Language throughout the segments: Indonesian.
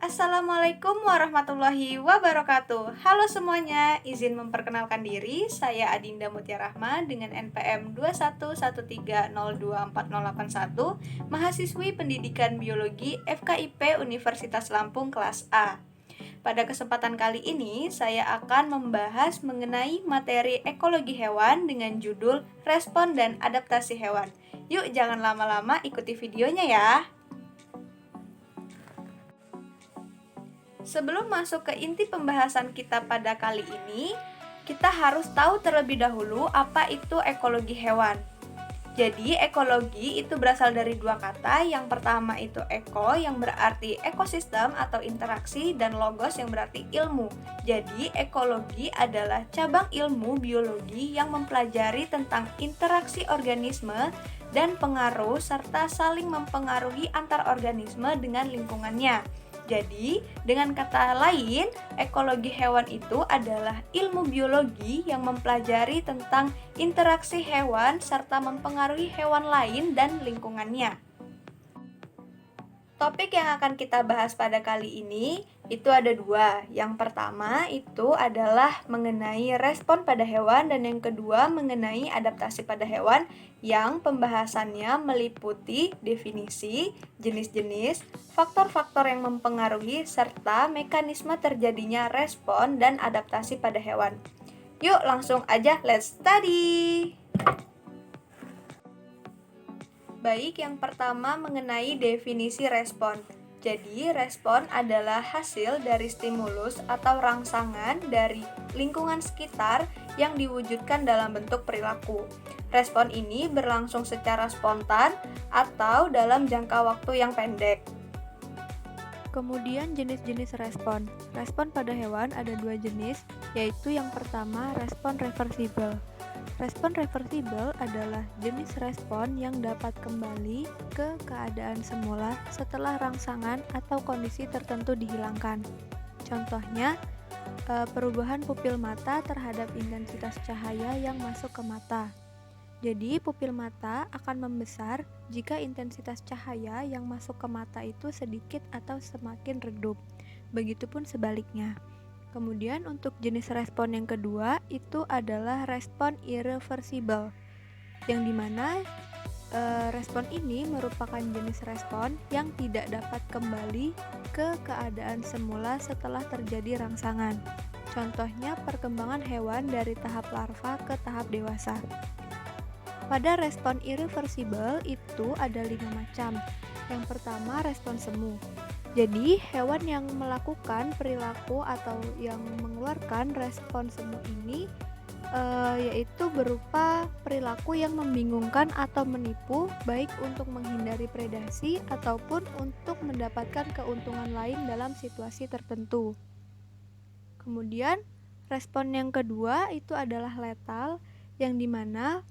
Assalamualaikum warahmatullahi wabarakatuh. Halo semuanya, izin memperkenalkan diri. Saya Adinda Mutiara Rahma dengan NPM 211302401, mahasiswi Pendidikan Biologi FKIP Universitas Lampung kelas A. Pada kesempatan kali ini, saya akan membahas mengenai materi ekologi hewan dengan judul Respon dan Adaptasi Hewan. Yuk, jangan lama-lama, ikuti videonya ya. Sebelum masuk ke inti pembahasan kita pada kali ini, kita harus tahu terlebih dahulu apa itu ekologi hewan. Jadi, ekologi itu berasal dari dua kata. Yang pertama itu eko, yang berarti ekosistem atau interaksi, dan logos yang berarti ilmu. Jadi, ekologi adalah cabang ilmu biologi yang mempelajari tentang interaksi organisme dan pengaruh serta saling mempengaruhi antar organisme dengan lingkungannya. Jadi, dengan kata lain, ekologi hewan itu adalah ilmu biologi yang mempelajari tentang interaksi hewan serta mempengaruhi hewan lain dan lingkungannya. Topik yang akan kita bahas pada kali ini itu ada dua. Yang pertama itu adalah mengenai respon pada hewan, dan yang kedua mengenai adaptasi pada hewan, yang pembahasannya meliputi definisi, jenis-jenis, faktor-faktor yang mempengaruhi, serta mekanisme terjadinya respon dan adaptasi pada hewan. Yuk langsung aja, let's study! Baik, yang pertama mengenai definisi respon. Jadi, respon adalah hasil dari stimulus atau rangsangan dari lingkungan sekitar yang diwujudkan dalam bentuk perilaku. Respon ini berlangsung secara spontan atau dalam jangka waktu yang pendek. Kemudian jenis-jenis respon. Respon pada hewan ada dua jenis, yaitu yang pertama respon reversibel. Respon reversibel adalah jenis respon yang dapat kembali ke keadaan semula setelah rangsangan atau kondisi tertentu dihilangkan. Contohnya, perubahan pupil mata terhadap intensitas cahaya yang masuk ke mata. Jadi, pupil mata akan membesar jika intensitas cahaya yang masuk ke mata itu sedikit atau semakin redup. Begitupun sebaliknya. Kemudian untuk jenis respon yang kedua itu adalah respon irreversibel, yang dimana respon ini merupakan jenis respon yang tidak dapat kembali ke keadaan semula setelah terjadi rangsangan. Contohnya perkembangan hewan dari tahap larva ke tahap dewasa. Pada respon irreversibel itu ada 5 macam. Yang pertama respon semu. Jadi, hewan yang melakukan perilaku atau yang mengeluarkan respon semu ini yaitu berupa perilaku yang membingungkan atau menipu, baik untuk menghindari predasi ataupun untuk mendapatkan keuntungan lain dalam situasi tertentu. Kemudian, respon yang kedua itu adalah letal, yang dimana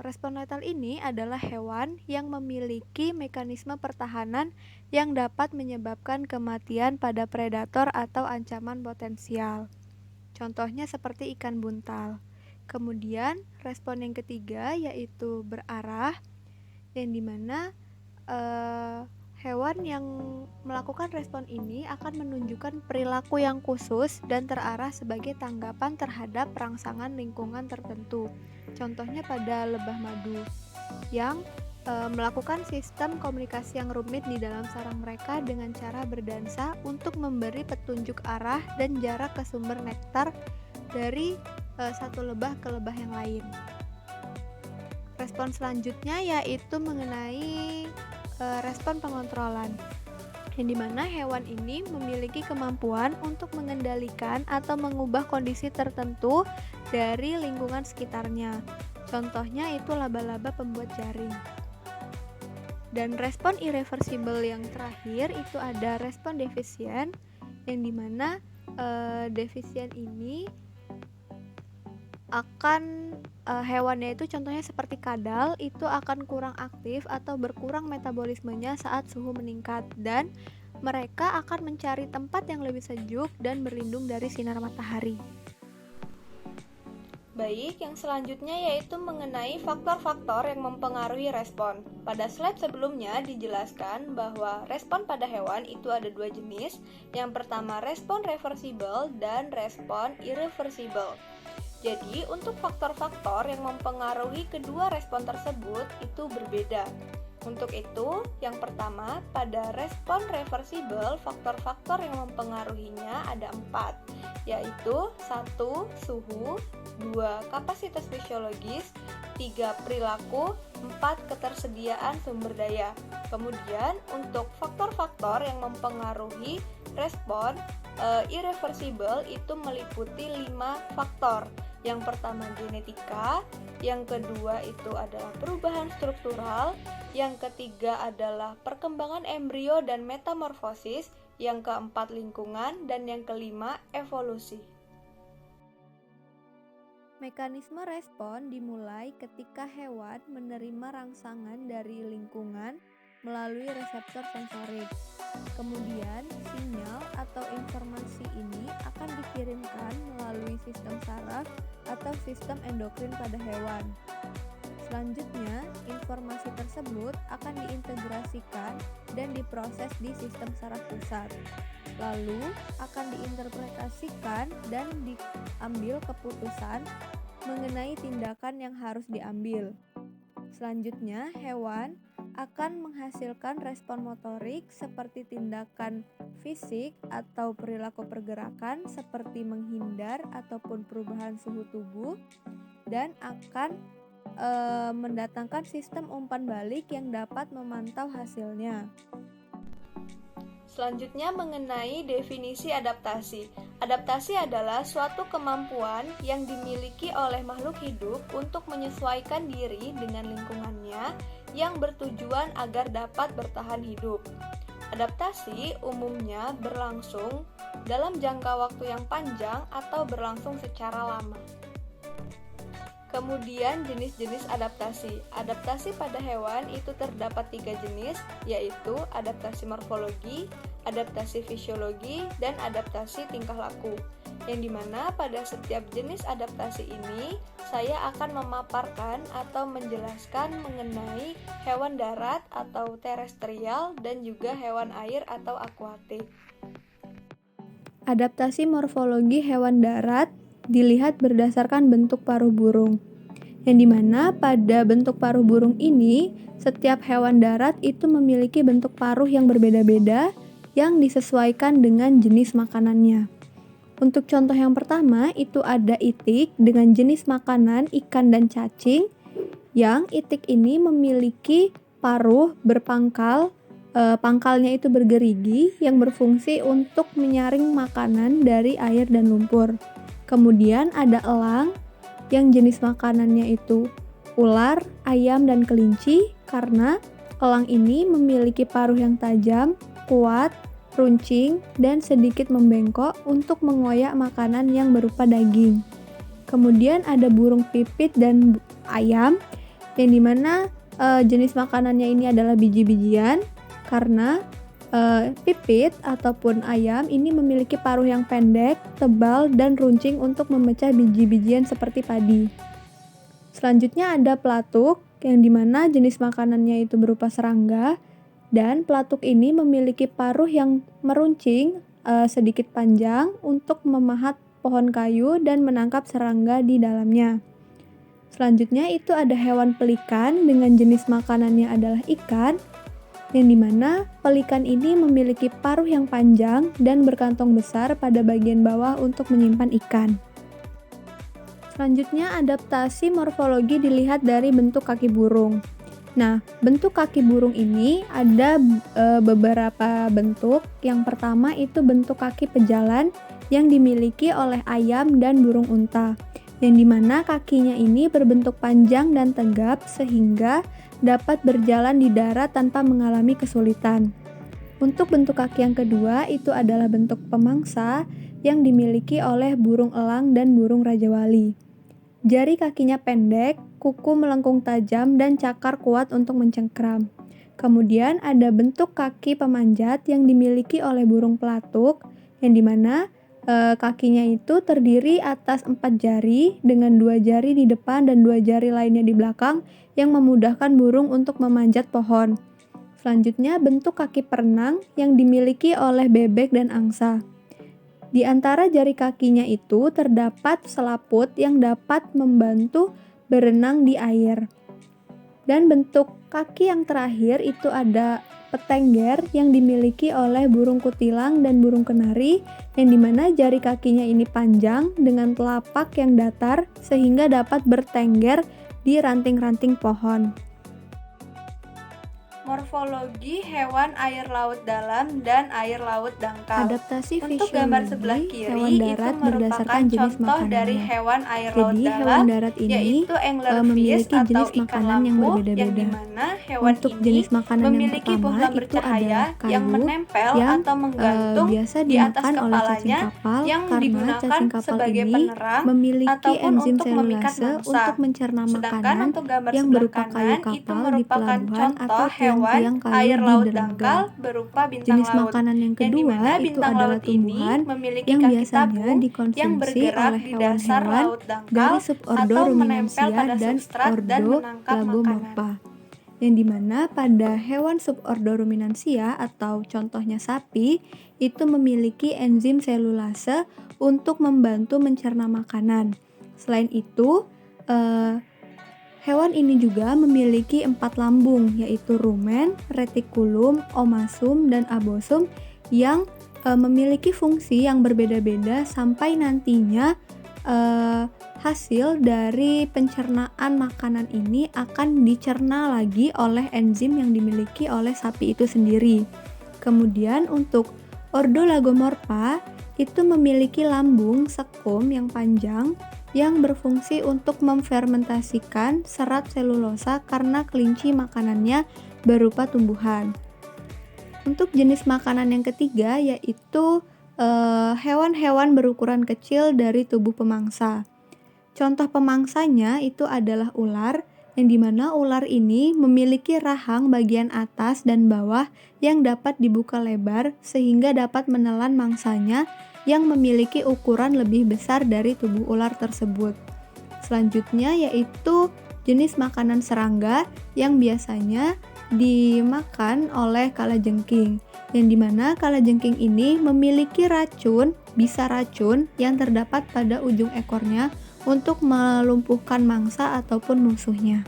respon letal ini adalah hewan yang memiliki mekanisme pertahanan yang dapat menyebabkan kematian pada predator atau ancaman potensial. Contohnya seperti ikan buntal. Kemudian respon yang ketiga yaitu berarah, yang dimana hewan yang melakukan respon ini akan menunjukkan perilaku yang khusus dan terarah sebagai tanggapan terhadap rangsangan lingkungan tertentu. Contohnya pada lebah madu yang melakukan sistem komunikasi yang rumit di dalam sarang mereka dengan cara berdansa untuk memberi petunjuk arah dan jarak ke sumber nektar dari satu lebah ke lebah yang lain. Respon selanjutnya yaitu mengenai respon pengontrolan, yang dimana hewan ini memiliki kemampuan untuk mengendalikan atau mengubah kondisi tertentu dari lingkungan sekitarnya. Contohnya itu laba-laba pembuat jaring. Dan respon irreversibel yang terakhir itu ada respon defisien, yang dimana defisien ini akan hewannya itu contohnya seperti kadal itu akan kurang aktif atau berkurang metabolismenya saat suhu meningkat, dan mereka akan mencari tempat yang lebih sejuk dan berlindung dari sinar matahari. Baik, yang selanjutnya yaitu mengenai faktor-faktor yang mempengaruhi respon. Pada slide sebelumnya dijelaskan bahwa respon pada hewan itu ada dua jenis. Yang pertama respon reversible dan respon irreversible. Jadi, untuk faktor-faktor yang mempengaruhi kedua respon tersebut itu berbeda. Untuk itu, yang pertama, pada respon reversible, faktor-faktor yang mempengaruhinya ada 4, yaitu 1. Suhu, 2. Kapasitas fisiologis, 3. Perilaku, 4. Ketersediaan sumber daya. Kemudian, untuk faktor-faktor yang mempengaruhi respon irreversible itu meliputi 5 faktor. Yang pertama genetika, yang kedua itu adalah perubahan struktural, yang ketiga adalah perkembangan embrio dan metamorfosis, yang keempat lingkungan, dan yang kelima evolusi. Mekanisme respon dimulai ketika hewan menerima rangsangan dari lingkungan melalui reseptor sensorik. Kemudian, sinyal atau informasi ini akan dikirimkan melalui sistem saraf atau sistem endokrin pada hewan. Selanjutnya, informasi tersebut akan diintegrasikan dan diproses di sistem saraf pusat. Lalu, akan diinterpretasikan dan diambil keputusan mengenai tindakan yang harus diambil. Selanjutnya, hewan akan menghasilkan respon motorik seperti tindakan fisik atau perilaku pergerakan seperti menghindar ataupun perubahan suhu tubuh, dan akan mendatangkan sistem umpan balik yang dapat memantau hasilnya. Selanjutnya mengenai definisi adaptasi. Adaptasi adalah suatu kemampuan yang dimiliki oleh makhluk hidup untuk menyesuaikan diri dengan lingkungannya yang bertujuan agar dapat bertahan hidup. Adaptasi umumnya berlangsung dalam jangka waktu yang panjang atau berlangsung secara lama. Kemudian jenis-jenis adaptasi. Adaptasi pada hewan itu terdapat 3 jenis, yaitu adaptasi morfologi, adaptasi fisiologi, dan adaptasi tingkah laku. Yang dimana pada setiap jenis adaptasi ini, saya akan memaparkan atau menjelaskan mengenai hewan darat atau terestrial dan juga hewan air atau akuatik. Adaptasi morfologi hewan darat dilihat berdasarkan bentuk paruh burung, yang dimana pada bentuk paruh burung ini, setiap hewan darat itu memiliki bentuk paruh yang berbeda-beda yang disesuaikan dengan jenis makanannya. Untuk contoh yang pertama, itu ada itik dengan jenis makanan ikan dan cacing, yang itik ini memiliki paruh berpangkal, pangkalnya itu bergerigi yang berfungsi untuk menyaring makanan dari air dan lumpur. Kemudian ada elang yang jenis makanannya itu ular, ayam, dan kelinci, karena elang ini memiliki paruh yang tajam, kuat, runcing, dan sedikit membengkok untuk mengoyak makanan yang berupa daging. Kemudian ada burung pipit dan ayam, yang dimana jenis makanannya ini adalah biji-bijian, karena pipit ataupun ayam ini memiliki paruh yang pendek, tebal, dan runcing untuk memecah biji-bijian seperti padi. Selanjutnya ada pelatuk, yang dimana jenis makanannya itu berupa serangga, dan pelatuk ini memiliki paruh yang meruncing sedikit panjang untuk memahat pohon kayu dan menangkap serangga di dalamnya. Selanjutnya itu ada hewan pelikan dengan jenis makanannya adalah ikan, yang dimana pelikan ini memiliki paruh yang panjang dan berkantong besar pada bagian bawah untuk menyimpan ikan. Selanjutnya, adaptasi morfologi dilihat dari bentuk kaki burung. Nah, bentuk kaki burung ini ada beberapa bentuk. Yang pertama itu bentuk kaki pejalan yang dimiliki oleh ayam dan burung unta, yang dimana kakinya ini berbentuk panjang dan tegap sehingga dapat berjalan di darat tanpa mengalami kesulitan. Untuk bentuk kaki yang kedua itu adalah bentuk pemangsa yang dimiliki oleh burung elang dan burung rajawali. Jari kakinya pendek, kuku melengkung tajam, dan cakar kuat untuk mencengkram. Kemudian ada bentuk kaki pemanjat yang dimiliki oleh burung pelatuk, yang dimana kakinya itu terdiri atas 4 jari dengan 2 jari di depan dan 2 jari lainnya di belakang yang memudahkan burung untuk memanjat pohon. Selanjutnya, bentuk kaki perenang yang dimiliki oleh bebek dan angsa. Di antara jari kakinya itu terdapat selaput yang dapat membantu berenang di air. Dan bentuk kaki yang terakhir itu ada petengger yang dimiliki oleh burung kutilang dan burung kenari, yang dimana jari kakinya ini panjang dengan telapak yang datar sehingga dapat bertengger di ranting-ranting pohon. Morfologi hewan air laut dalam dan air laut dangkal. Adaptasi Untuk fisiologi gambar sebelah kiri hewan darat itu merupakan berdasarkan jenis contoh makanannya. dari hewan air laut Jadi dalam, hewan darat ini yaitu anglerfish memiliki atau jenis ikan makanan yang lampu, yang berbeda-beda. dimana hewan Untuk ini jenis makanan yang memiliki pertama bohlam itu bercahaya adalah yang kayu menempel yang atau menggantung biasa di atas dimakan oleh cacing kepalanya kapal yang karena digunakan cacing kapal sebagai ini penerang memiliki ataupun enzim untuk memikat selulase mangsa. untuk mencerna Sedangkan makanan untuk gambar yang sebelah berupa kayu kanan itu kapal di merupakan pelabuhan atau contoh hewan tiang-tiang kayu air di laut dermaga. dangkal berupa bintang Jenis laut, makanan yang yang kedua dimana itu bintang adalah laut ini tumbuhan memiliki yang kaki biasanya tabung yang dikonsumsi bergerak oleh di dasar hewan-hewan laut dangkal dari subordo atau menempel Ruminansia pada dan substrat dan ordo menangkap makanan. Lagomorpha. Yang dimana pada hewan subordo Ruminansia atau contohnya sapi itu memiliki enzim selulase untuk membantu mencerna makanan. Selain itu, hewan ini juga memiliki 4 lambung, yaitu rumen, retikulum, omasum, dan abosum yang memiliki fungsi yang berbeda-beda sampai nantinya hasil dari pencernaan makanan ini akan dicerna lagi oleh enzim yang dimiliki oleh sapi itu sendiri. Kemudian untuk ordo Lagomorpha itu memiliki lambung sekum yang panjang yang berfungsi untuk memfermentasikan serat selulosa karena kelinci makanannya berupa tumbuhan. Untuk jenis makanan yang ketiga yaitu hewan-hewan berukuran kecil dari tubuh pemangsa. Contoh pemangsanya itu adalah ular, yang dimana ular ini memiliki rahang bagian atas dan bawah yang dapat dibuka lebar sehingga dapat menelan mangsanya yang memiliki ukuran lebih besar dari tubuh ular tersebut. Selanjutnya yaitu jenis makanan serangga yang biasanya dimakan oleh kalajengking, yang dimana kalajengking ini memiliki racun, bisa racun yang terdapat pada ujung ekornya untuk melumpuhkan mangsa ataupun musuhnya.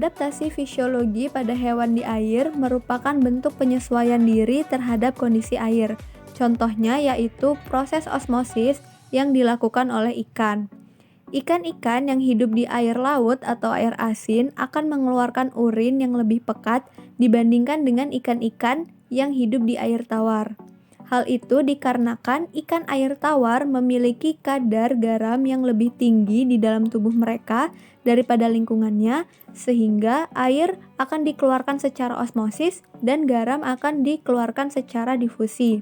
Adaptasi fisiologi pada hewan di air merupakan bentuk penyesuaian diri terhadap kondisi air. Contohnya yaitu proses osmosis yang dilakukan oleh ikan. Ikan-ikan yang hidup di air laut atau air asin akan mengeluarkan urin yang lebih pekat dibandingkan dengan ikan-ikan yang hidup di air tawar. Hal itu dikarenakan ikan air tawar memiliki kadar garam yang lebih tinggi di dalam tubuh mereka daripada lingkungannya, sehingga air akan dikeluarkan secara osmosis dan garam akan dikeluarkan secara difusi.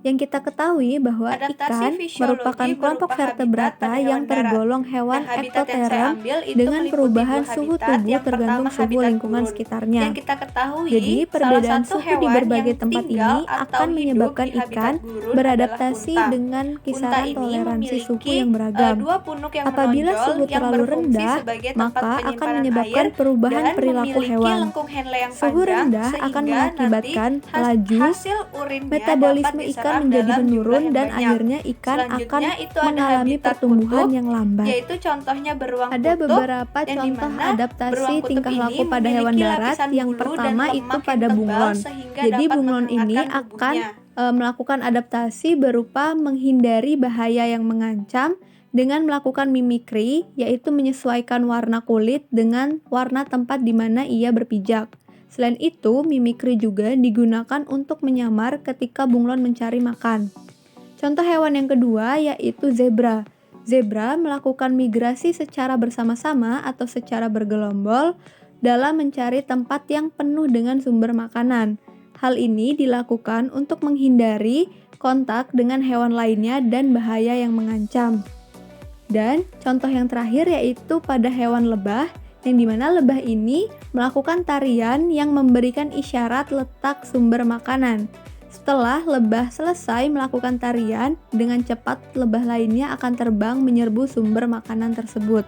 Yang kita ketahui bahwa ikan merupakan kelompok vertebrata yang tergolong hewan ektoterm dengan perubahan suhu tubuh tergantung suhu lingkungan sekitarnya. Jadi, perbedaan suhu di berbagai tempat ini akan menyebabkan ikan beradaptasi dengan kisaran toleransi suhu yang beragam. Apabila suhu terlalu rendah, maka akan menyebabkan perubahan perilaku hewan. Suhu rendah akan mengakibatkan laju metabolisme ikan menjadi menurun dan akhirnya ikan akan mengalami pertumbuhan yang lambat. Ada beberapa contoh adaptasi tingkah laku pada hewan darat. Yang pertama itu pada bunglon. Jadi bunglon ini akan melakukan adaptasi berupa menghindari bahaya yang mengancam dengan melakukan mimikri, yaitu menyesuaikan warna kulit dengan warna tempat di mana ia berpijak. Selain itu, mimikri juga digunakan untuk menyamar ketika bunglon mencari makan. Contoh hewan yang kedua yaitu zebra. Zebra melakukan migrasi secara bersama-sama atau secara bergelombol dalam mencari tempat yang penuh dengan sumber makanan. Hal ini dilakukan untuk menghindari kontak dengan hewan lainnya dan bahaya yang mengancam. Dan contoh yang terakhir yaitu pada hewan lebah, yang dimana lebah ini melakukan tarian yang memberikan isyarat letak sumber makanan. Setelah lebah selesai melakukan tarian, dengan cepat lebah lainnya akan terbang menyerbu sumber makanan tersebut.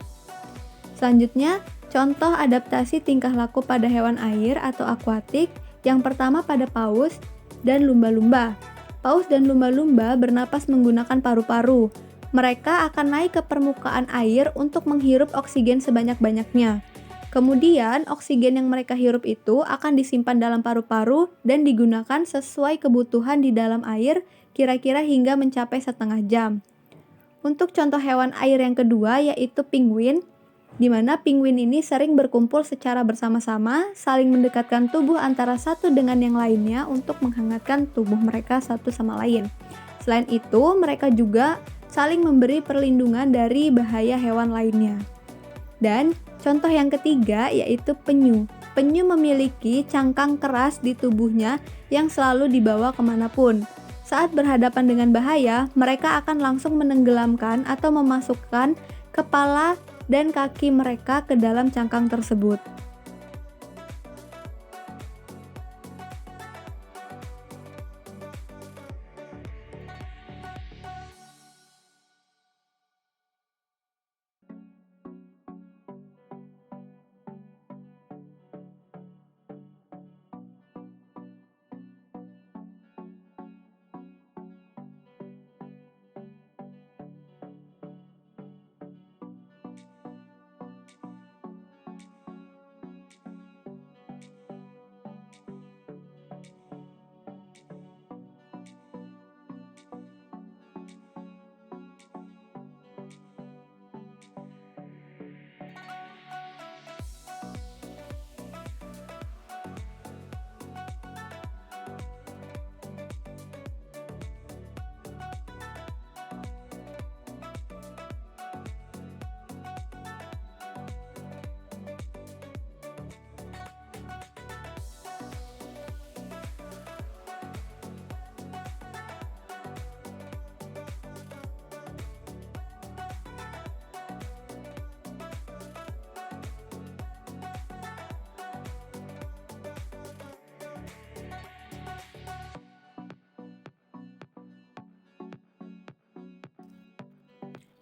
Selanjutnya, contoh adaptasi tingkah laku pada hewan air atau akuatik. Yang pertama pada paus dan lumba-lumba. Paus dan lumba-lumba bernapas menggunakan paru-paru. Mereka akan naik ke permukaan air untuk menghirup oksigen sebanyak-banyaknya. Kemudian, oksigen yang mereka hirup itu akan disimpan dalam paru-paru dan digunakan sesuai kebutuhan di dalam air kira-kira hingga mencapai setengah jam. Untuk contoh hewan air yang kedua yaitu penguin, di mana penguin ini sering berkumpul secara bersama-sama, saling mendekatkan tubuh antara satu dengan yang lainnya untuk menghangatkan tubuh mereka satu sama lain. Selain itu, mereka juga saling memberi perlindungan dari bahaya hewan lainnya. Dan contoh yang ketiga yaitu penyu. Penyu memiliki cangkang keras di tubuhnya yang selalu dibawa kemanapun. Saat berhadapan dengan bahaya, mereka akan langsung menenggelamkan atau memasukkan kepala dan kaki mereka ke dalam cangkang tersebut.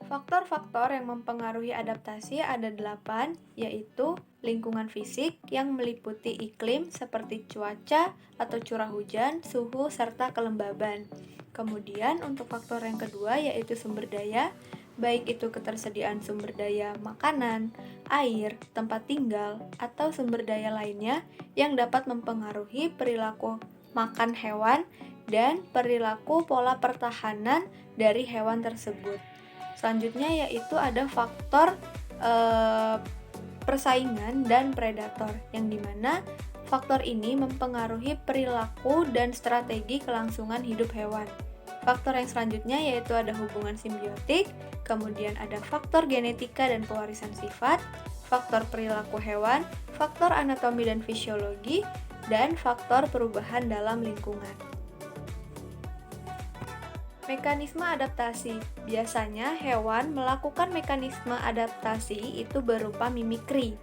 Faktor-faktor yang mempengaruhi adaptasi ada 8, yaitu lingkungan fisik yang meliputi iklim seperti cuaca atau curah hujan, suhu, serta kelembaban. Kemudian untuk faktor yang kedua yaitu sumber daya, baik itu ketersediaan sumber daya makanan, air, tempat tinggal, atau sumber daya lainnya yang dapat mempengaruhi perilaku makan hewan dan perilaku pola pertahanan dari hewan tersebut. Selanjutnya yaitu ada faktor persaingan dan predator, yang dimana faktor ini mempengaruhi perilaku dan strategi kelangsungan hidup hewan. Faktor yang selanjutnya yaitu ada hubungan simbiotik, kemudian ada faktor genetika dan pewarisan sifat, faktor perilaku hewan, faktor anatomi dan fisiologi, dan faktor perubahan dalam lingkungan. Mekanisme adaptasi. Biasanya hewan melakukan mekanisme adaptasi itu berupa mimikri.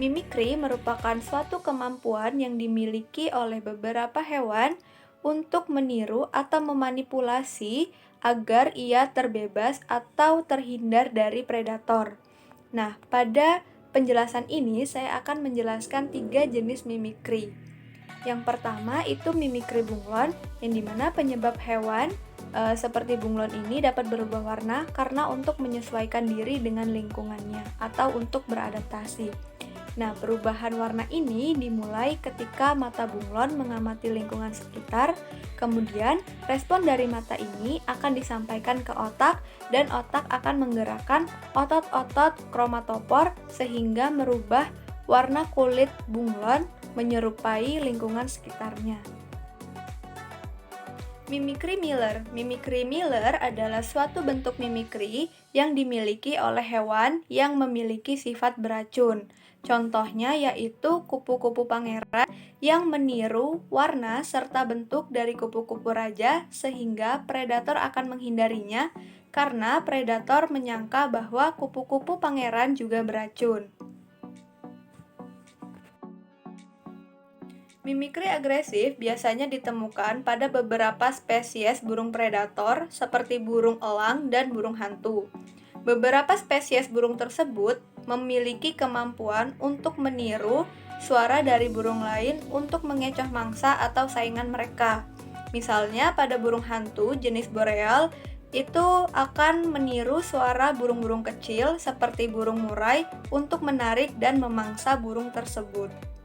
Mimikri merupakan suatu kemampuan yang dimiliki oleh beberapa hewan untuk meniru atau memanipulasi agar ia terbebas atau terhindar dari predator. Nah, pada penjelasan ini saya akan menjelaskan 3 jenis mimikri. Yang pertama itu mimikri bunglon, yang dimana penyebab hewan seperti bunglon ini dapat berubah warna karena untuk menyesuaikan diri dengan lingkungannya atau untuk beradaptasi. Nah, perubahan warna ini dimulai ketika mata bunglon mengamati lingkungan sekitar, kemudian respon dari mata ini akan disampaikan ke otak dan otak akan menggerakkan otot-otot kromatopor sehingga merubah warna kulit bunglon menyerupai lingkungan sekitarnya. Mimikri Miller. Mimikri Miller adalah suatu bentuk mimikri yang dimiliki oleh hewan yang memiliki sifat beracun. Contohnya yaitu kupu-kupu pangeran yang meniru warna serta bentuk dari kupu-kupu raja sehingga predator akan menghindarinya karena predator menyangka bahwa kupu-kupu pangeran juga beracun. Mimikri agresif biasanya ditemukan pada beberapa spesies burung predator seperti burung elang dan burung hantu. Beberapa spesies burung tersebut memiliki kemampuan untuk meniru suara dari burung lain untuk mengecoh mangsa atau saingan mereka. Misalnya pada burung hantu jenis boreal itu akan meniru suara burung-burung kecil seperti burung murai untuk menarik dan memangsa burung tersebut.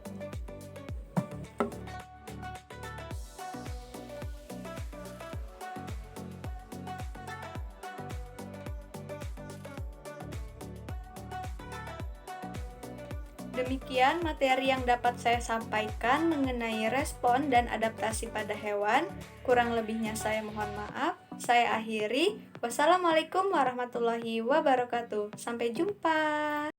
Demikian materi yang dapat saya sampaikan mengenai respon dan adaptasi pada hewan. Kurang lebihnya saya mohon maaf. Saya akhiri. Wassalamualaikum warahmatullahi wabarakatuh. Sampai jumpa.